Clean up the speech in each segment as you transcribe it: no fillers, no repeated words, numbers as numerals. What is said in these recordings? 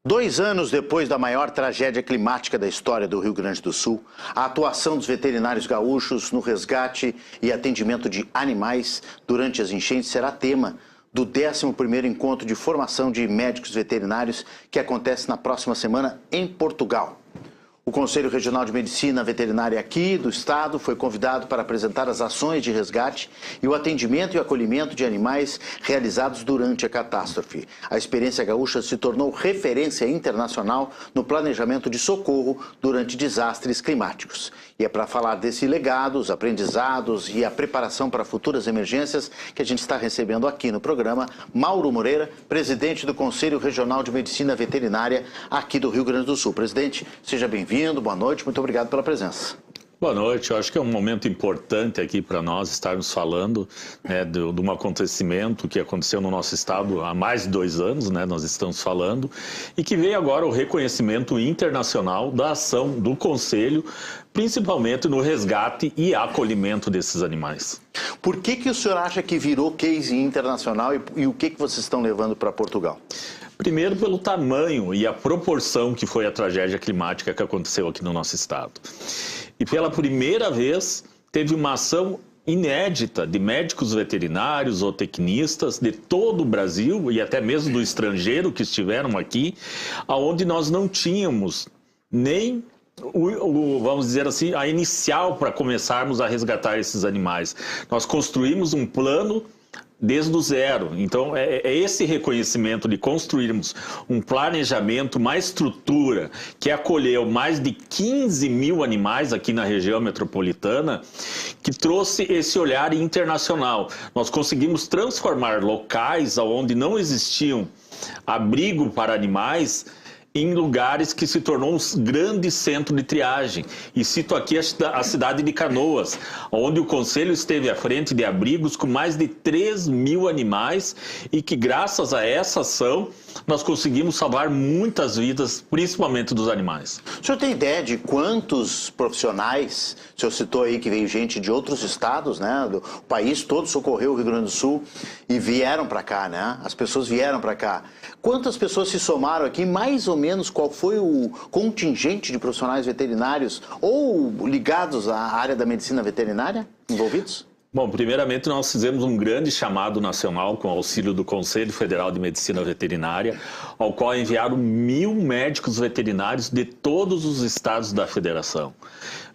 2 anos depois da maior tragédia climática da história do Rio Grande do Sul, a atuação dos veterinários gaúchos no resgate e atendimento de animais durante as enchentes será tema do 11º Encontro de Formação de Médicos Veterinários, que acontece na próxima semana em Portugal. O Conselho Regional de Medicina Veterinária aqui do estado foi convidado para apresentar as ações de resgate e o atendimento e acolhimento de animais realizados durante a catástrofe. A experiência gaúcha se tornou referência internacional no planejamento de socorro durante desastres climáticos. E é para falar desse legado, os aprendizados e a preparação para futuras emergências que a gente está recebendo aqui no programa Mauro Moreira, presidente do Conselho Regional de Medicina Veterinária aqui do Rio Grande do Sul. Presidente, seja bem-vindo, boa noite, muito obrigado pela presença. Boa noite, eu acho que é um momento importante aqui para nós estarmos falando de um acontecimento que aconteceu no nosso estado há mais de 2 anos, nós estamos falando, e que veio agora o reconhecimento internacional da ação do Conselho, principalmente no resgate e acolhimento desses animais. Por que o senhor acha que virou case internacional e o que vocês estão levando para Portugal? Primeiro, pelo tamanho e a proporção que foi a tragédia climática que aconteceu aqui no nosso estado. E pela primeira vez, teve uma ação inédita de médicos veterinários, zootecnistas de todo o Brasil e até mesmo do estrangeiro que estiveram aqui, onde nós não tínhamos nem vamos dizer assim, a inicial para começarmos a resgatar esses animais. Nós construímos um plano desde o zero. Então, é esse reconhecimento de construirmos um planejamento, uma estrutura que acolheu mais de 15 mil animais aqui na região metropolitana, que trouxe esse olhar internacional. Nós conseguimos transformar locais onde não existiam abrigo para animais em lugares que se tornou um grande centro de triagem. E cito aqui a cidade de Canoas, onde o Conselho esteve à frente de abrigos com mais de 3 mil animais e que, graças a essa ação, nós conseguimos salvar muitas vidas, principalmente dos animais. O senhor tem ideia de quantos profissionais, o senhor citou aí que veio gente de outros estados, do país todo, socorreu o Rio Grande do Sul e vieram para cá, As pessoas vieram para cá. Quantas pessoas se somaram aqui, mais ou menos qual foi o contingente de profissionais veterinários ou ligados à área da medicina veterinária envolvidos? Bom, primeiramente nós fizemos um grande chamado nacional com auxílio do Conselho Federal de Medicina Veterinária, ao qual enviaram 1.000 médicos veterinários de todos os estados da federação.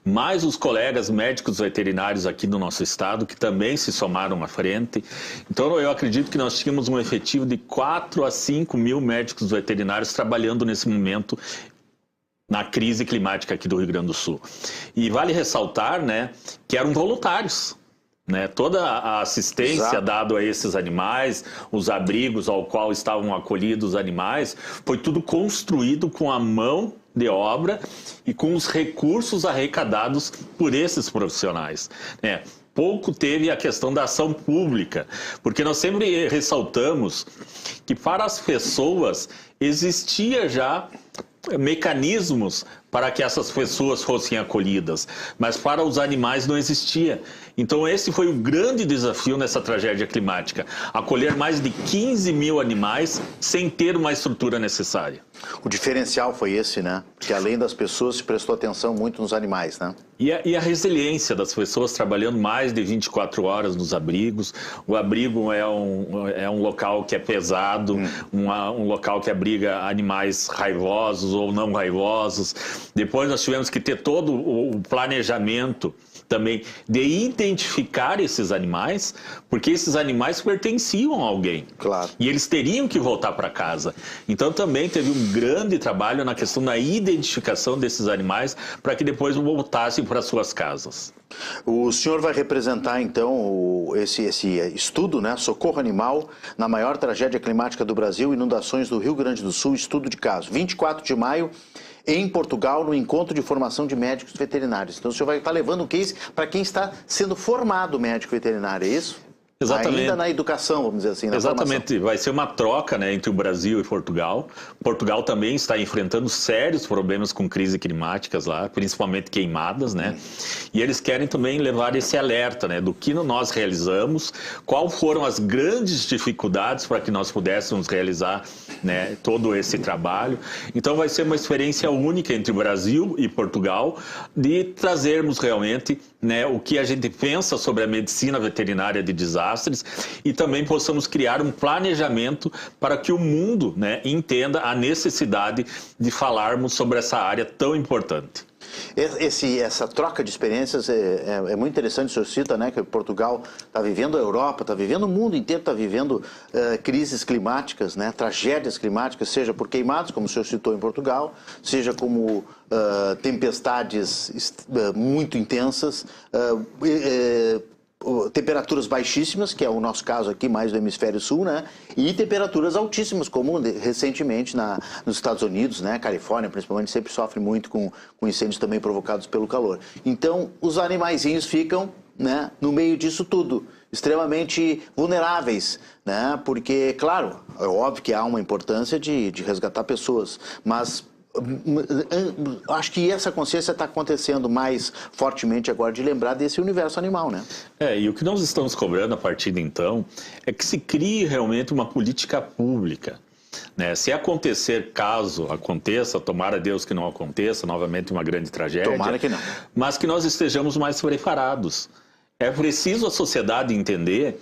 Mais os colegas médicos veterinários aqui do nosso estado, que também se somaram à frente. Então, eu acredito que nós tínhamos um efetivo de 4 a 5 mil médicos veterinários trabalhando nesse momento na crise climática aqui do Rio Grande do Sul. E vale ressaltar, que eram voluntários. Toda a assistência dada a esses animais, os abrigos ao qual estavam acolhidos os animais, foi tudo construído com a mão de obra e com os recursos arrecadados por esses profissionais. Pouco teve a questão da ação pública, porque nós sempre ressaltamos que para as pessoas existia já mecanismos para que essas pessoas fossem acolhidas, mas para os animais não existia. Então esse foi o grande desafio nessa tragédia climática, acolher mais de 15 mil animais sem ter uma estrutura necessária. O diferencial foi esse, Que além das pessoas se prestou atenção muito nos animais, E a resiliência das pessoas trabalhando mais de 24 horas nos abrigos. O abrigo é um local que é pesado, um local que abriga animais raivosos ou não raivosos. Depois nós tivemos que ter todo o planejamento também de identificar esses animais, porque esses animais pertenciam a alguém. Claro. E eles teriam que voltar para casa. Então também teve um grande trabalho na questão da identificação desses animais para que depois voltassem para suas casas. O senhor vai representar então esse estudo, Socorro Animal na maior tragédia climática do Brasil, inundações do Rio Grande do Sul, estudo de caso, 24 de maio, em Portugal, no Encontro de Formação de Médicos Veterinários. Então o senhor vai estar levando o case para quem está sendo formado médico veterinário, é isso? Exatamente. Ainda na educação, vamos dizer assim, na Exatamente, formação. vai ser uma troca, né, entre o Brasil e Portugal. Portugal também está enfrentando sérios problemas com crises climáticas lá, principalmente queimadas, né? E eles querem também levar esse alerta, né, do que nós realizamos, quais foram as grandes dificuldades para que nós pudéssemos realizar, né, todo esse trabalho. Então vai ser uma experiência única entre o Brasil e Portugal de trazermos realmente, né, o que a gente pensa sobre a medicina veterinária de desastres e também possamos criar um planejamento para que o mundo, né, entenda a necessidade de falarmos sobre essa área tão importante. Essa troca de experiências é muito interessante. O senhor cita, né, que Portugal está vivendo, a Europa está vivendo, o mundo inteiro está vivendo crises climáticas, né, tragédias climáticas, seja por queimados, como o senhor citou em Portugal, seja como tempestades muito intensas, temperaturas baixíssimas, que é o nosso caso aqui, mais do hemisfério sul, né? E temperaturas altíssimas, como recentemente nos Estados Unidos, né? Califórnia, principalmente, sempre sofre muito com incêndios também provocados pelo calor. Então, os animaizinhos ficam, né, no meio disso tudo, extremamente vulneráveis, né? Porque, claro, é óbvio que há uma importância de resgatar pessoas, mas acho que essa consciência está acontecendo mais fortemente agora de lembrar desse universo animal, né? E o que nós estamos cobrando a partir de então é que se crie realmente uma política pública, né? Se acontecer, caso aconteça, tomara Deus que não aconteça, novamente uma grande tragédia. Tomara que não. Mas que nós estejamos mais preparados. É preciso a sociedade entender,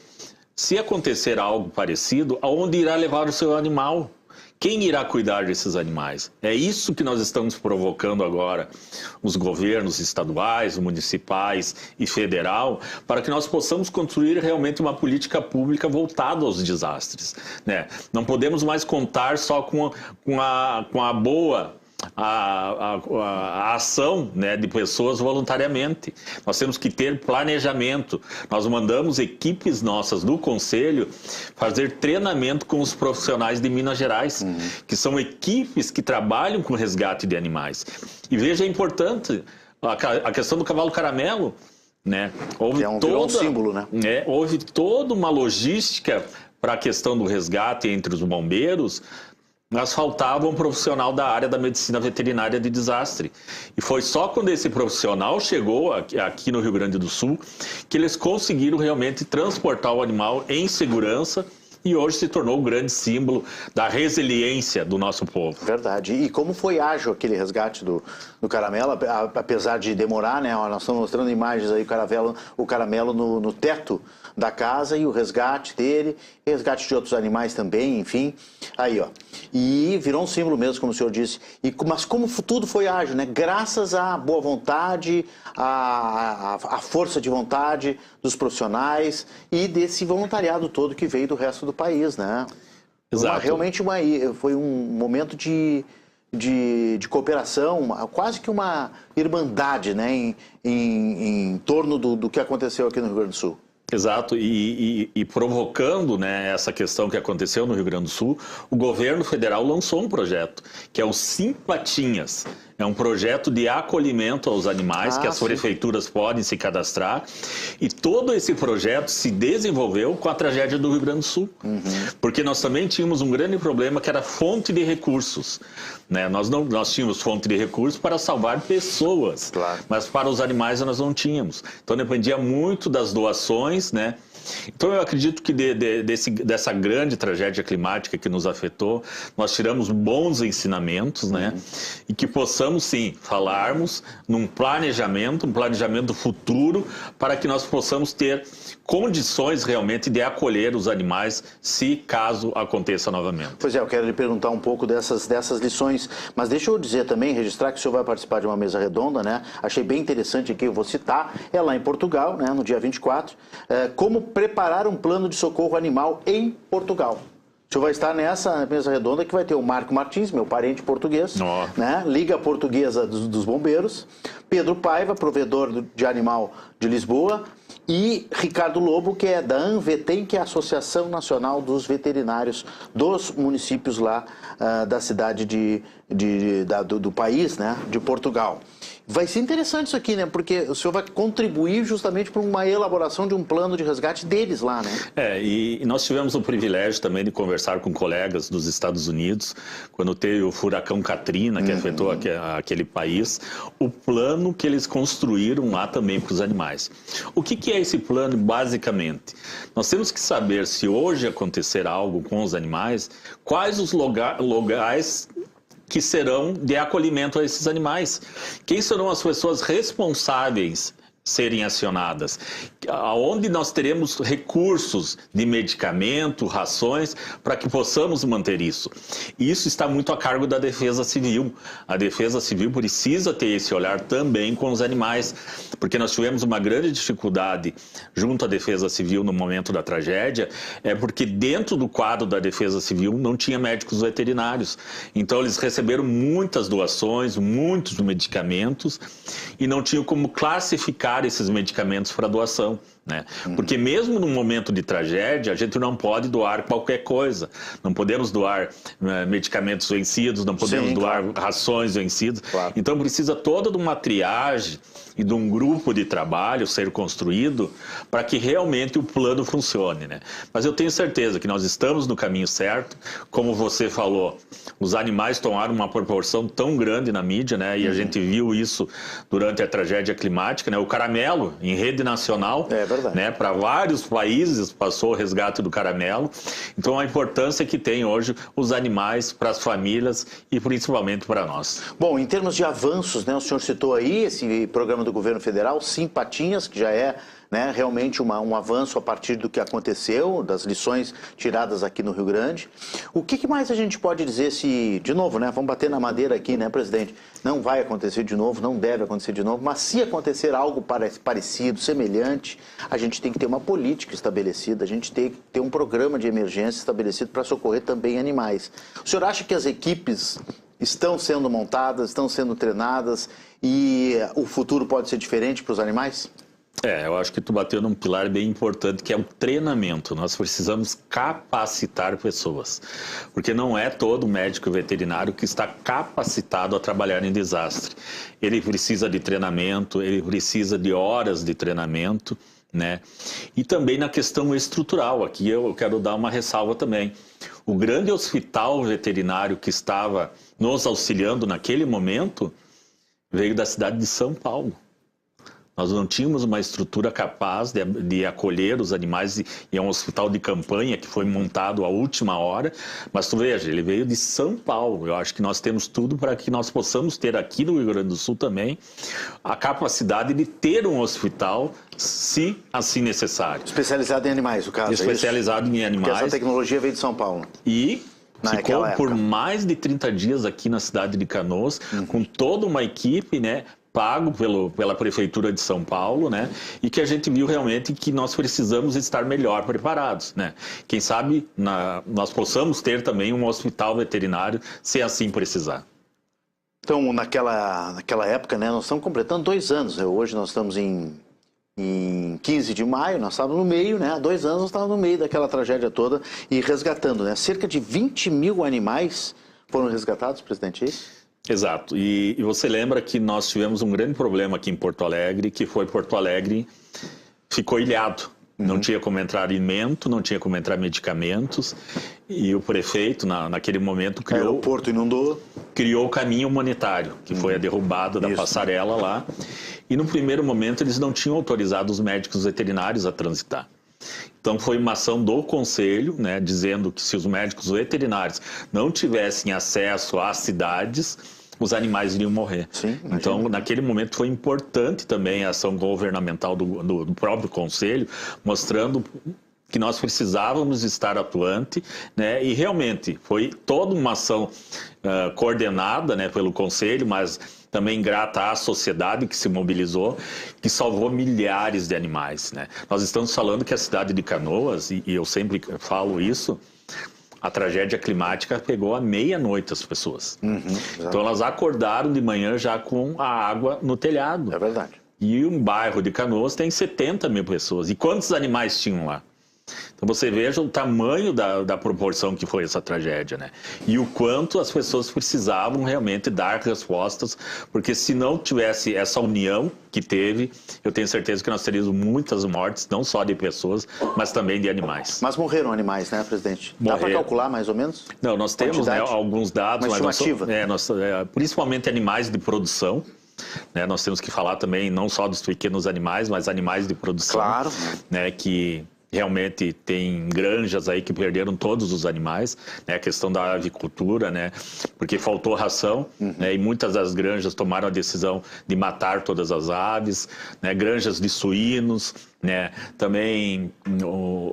se acontecer algo parecido, aonde irá levar o seu animal? Quem irá cuidar desses animais? É isso que nós estamos provocando agora, os governos estaduais, municipais e federal, para que nós possamos construir realmente uma política pública voltada aos desastres, né? Não podemos mais contar só com a boa a ação, né, de pessoas voluntariamente. Nós temos que ter planejamento. Nós mandamos equipes nossas do Conselho fazer treinamento com os profissionais de Minas Gerais, que são equipes que trabalham com resgate de animais. E veja, é importante a questão do cavalo caramelo, né? Houve que é um símbolo, né? Houve toda uma logística para a questão do resgate entre os bombeiros. Mas faltava um profissional da área da medicina veterinária de desastre. E foi só quando esse profissional chegou aqui no Rio Grande do Sul que eles conseguiram realmente transportar o animal em segurança e hoje se tornou um grande símbolo da resiliência do nosso povo. Verdade. E como foi ágil aquele resgate do caramelo, apesar de demorar, né? Nós estamos mostrando imagens aí, o caramelo no teto da casa e o resgate dele, resgate de outros animais também, enfim. Aí, ó. E virou um símbolo mesmo, como o senhor disse. Mas como tudo foi ágil, né? Graças à boa vontade, à força de vontade dos profissionais e desse voluntariado todo que veio do resto do país, né? Exato. Realmente foi um momento de cooperação, quase que uma irmandade, né, em torno do que aconteceu aqui no Rio Grande do Sul. Exato, e provocando, né, essa questão que aconteceu no Rio Grande do Sul, o governo federal lançou um projeto, que é o Simpatinhas. É um projeto de acolhimento aos animais que as prefeituras podem se cadastrar. E todo esse projeto se desenvolveu com a tragédia do Rio Grande do Sul. Porque nós também tínhamos um grande problema que era fonte de recursos, né? Nós tínhamos fonte de recursos para salvar pessoas, mas para os animais nós não tínhamos. Então dependia muito das doações, né? Então eu acredito que dessa grande tragédia climática que nos afetou, nós tiramos bons ensinamentos, né? E que possamos sim falarmos num planejamento, um planejamento futuro, para que nós possamos ter condições realmente de acolher os animais se caso aconteça novamente. Pois é, eu quero lhe perguntar um pouco dessas lições, mas deixa eu dizer também, registrar que o senhor vai participar de uma mesa redonda, né? Achei bem interessante aqui, eu vou citar, é lá em Portugal, né, no dia 24, como preparar um plano de socorro animal em Portugal. O senhor vai estar nessa mesa redonda que vai ter o Marco Martins, meu parente português, né? Liga Portuguesa dos Bombeiros, Pedro Paiva, provedor de animal de Lisboa, e Ricardo Lobo, que é da ANVETEM, que é a Associação Nacional dos Veterinários dos municípios lá da cidade do país, né, de Portugal. Vai ser interessante isso aqui, né? Porque o senhor vai contribuir justamente para uma elaboração de um plano de resgate deles lá, né? E nós tivemos o privilégio também de conversar com colegas dos Estados Unidos, quando teve o furacão Katrina, que afetou aquele país, o plano que eles construíram lá também para os animais. O que é esse plano, basicamente? Nós temos que saber, se hoje acontecer algo com os animais, quais os locais que serão de acolhimento a esses animais. Quem serão as pessoas responsáveis serem acionadas? Aonde nós teremos recursos de medicamento, rações, para que possamos manter isso. E isso está muito a cargo da Defesa Civil. A Defesa Civil precisa ter esse olhar também com os animais, porque nós tivemos uma grande dificuldade junto à Defesa Civil no momento da tragédia, porque dentro do quadro da Defesa Civil não tinha médicos veterinários. Então eles receberam muitas doações, muitos medicamentos, e não tinham como classificar esses medicamentos para doação, né? Porque mesmo no momento de tragédia, a gente não pode doar qualquer coisa. Não podemos doar medicamentos vencidos, não podemos doar rações vencidas. Claro. Então precisa toda de uma triagem e de um grupo de trabalho ser construído para que realmente o plano funcione, né? Mas eu tenho certeza que nós estamos no caminho certo. Como você falou, os animais tomaram uma proporção tão grande na mídia, né? E a gente viu isso durante a tragédia climática, né? O caramelo, em rede nacional, né? Para vários países passou o resgate do caramelo. Então a importância que tem hoje os animais para as famílias e principalmente para nós. Bom, em termos de avanços, né? O senhor citou aí esse programa do governo federal, Sim Patinhas, que já é, né, realmente um avanço a partir do que aconteceu, das lições tiradas aqui no Rio Grande. O que mais a gente pode dizer se, de novo, né, vamos bater na madeira aqui, né, presidente? Não vai acontecer de novo, não deve acontecer de novo, mas se acontecer algo parecido, semelhante, a gente tem que ter uma política estabelecida, a gente tem que ter um programa de emergência estabelecido para socorrer também animais. O senhor acha que as equipes estão sendo montadas, estão sendo treinadas e o futuro pode ser diferente para os animais? Eu acho que tu bateu num pilar bem importante, que é o treinamento. Nós precisamos capacitar pessoas, porque não é todo médico veterinário que está capacitado a trabalhar em desastre. Ele precisa de treinamento, ele precisa de horas de treinamento, né? E também na questão estrutural, aqui eu quero dar uma ressalva também. O grande hospital veterinário que estava nos auxiliando naquele momento veio da cidade de São Paulo. Nós não tínhamos uma estrutura capaz de acolher os animais, e é um hospital de campanha que foi montado à última hora, mas tu veja, ele veio de São Paulo. Eu acho que nós temos tudo para que nós possamos ter aqui no Rio Grande do Sul também a capacidade de ter um hospital, se assim necessário. Especializado em animais, no caso. Especializado em animais. Porque essa tecnologia veio de São Paulo. E ficou por mais de 30 dias aqui na cidade de Canoas, com toda uma equipe, né, pago pela Prefeitura de São Paulo, né? E que a gente viu realmente que nós precisamos estar melhor preparados, né? Quem sabe nós possamos ter também um hospital veterinário, se assim precisar. Então, naquela época, né, nós estamos completando 2 anos. Hoje nós estamos em 15 de maio, nós estávamos no meio, né? Há 2 anos nós estávamos no meio daquela tragédia toda e resgatando, né? Cerca de 20 mil animais foram resgatados, presidente, é isso? Exato. E você lembra que nós tivemos um grande problema aqui em Porto Alegre, que foi Porto Alegre ficou ilhado. Não tinha como entrar alimento, não tinha como entrar medicamentos. E o prefeito, naquele momento, o aeroporto inundou. Criou o caminho humanitário, que foi a derrubada da passarela lá. E no primeiro momento eles não tinham autorizado os médicos veterinários a transitar. Então foi uma ação do Conselho, né, dizendo que se os médicos veterinários não tivessem acesso às cidades, os animais iriam morrer. Sim, então, naquele momento foi importante também a ação governamental do próprio Conselho, mostrando que nós precisávamos estar atuante, né, e realmente foi toda uma ação coordenada, né, pelo Conselho, mas também grata à sociedade que se mobilizou, que salvou milhares de animais, né? Nós estamos falando que a cidade de Canoas, e eu sempre falo isso, a tragédia climática pegou à meia-noite as pessoas. Então elas acordaram de manhã já com a água no telhado. É verdade. E um bairro de Canoas tem 70 mil pessoas. E quantos animais tinham lá? Então você veja o tamanho da proporção que foi essa tragédia, né? E o quanto as pessoas precisavam realmente dar respostas, porque se não tivesse essa união que teve, eu tenho certeza que nós teríamos muitas mortes, não só de pessoas, mas também de animais. Mas morreram animais, né, presidente? Dá para calcular mais ou menos? Não, nós temos, né, alguns dados, uma estimativa. Principalmente animais de produção. Né, nós temos que falar também não só dos pequenos animais, mas animais de produção. Claro. Né, que realmente tem granjas aí que perderam todos os animais, né? A questão da avicultura, né? Porque faltou ração, né? E muitas das granjas tomaram a decisão de matar todas as aves, né? Granjas de suínos, né? Também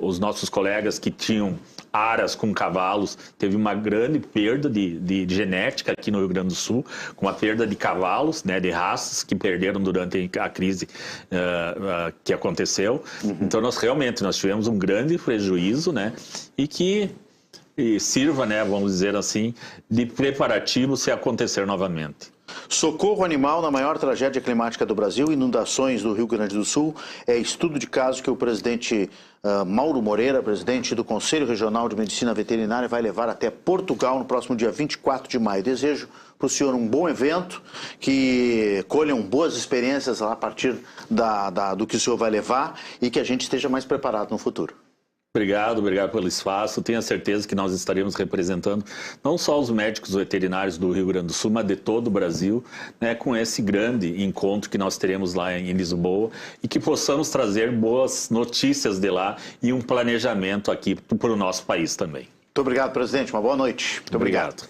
os nossos colegas que tinham aras com cavalos, teve uma grande perda de genética aqui no Rio Grande do Sul, com a perda de cavalos, né, de raças que perderam durante a crise que aconteceu. Então nós tivemos um grande prejuízo, né, e que sirva, né, vamos dizer assim, de preparativo se acontecer novamente. Socorro animal na maior tragédia climática do Brasil, inundações do Rio Grande do Sul, é estudo de caso que o presidente Mauro Moreira, presidente do Conselho Regional de Medicina Veterinária, vai levar até Portugal no próximo dia 24 de maio. Desejo para o senhor um bom evento, que colham boas experiências a partir do que o senhor vai levar e que a gente esteja mais preparado no futuro. Obrigado pelo espaço. Tenho a certeza que nós estaremos representando não só os médicos veterinários do Rio Grande do Sul, mas de todo o Brasil, né, com esse grande encontro que nós teremos lá em Lisboa e que possamos trazer boas notícias de lá e um planejamento aqui para o nosso país também. Muito obrigado, presidente. Uma boa noite. Muito obrigado.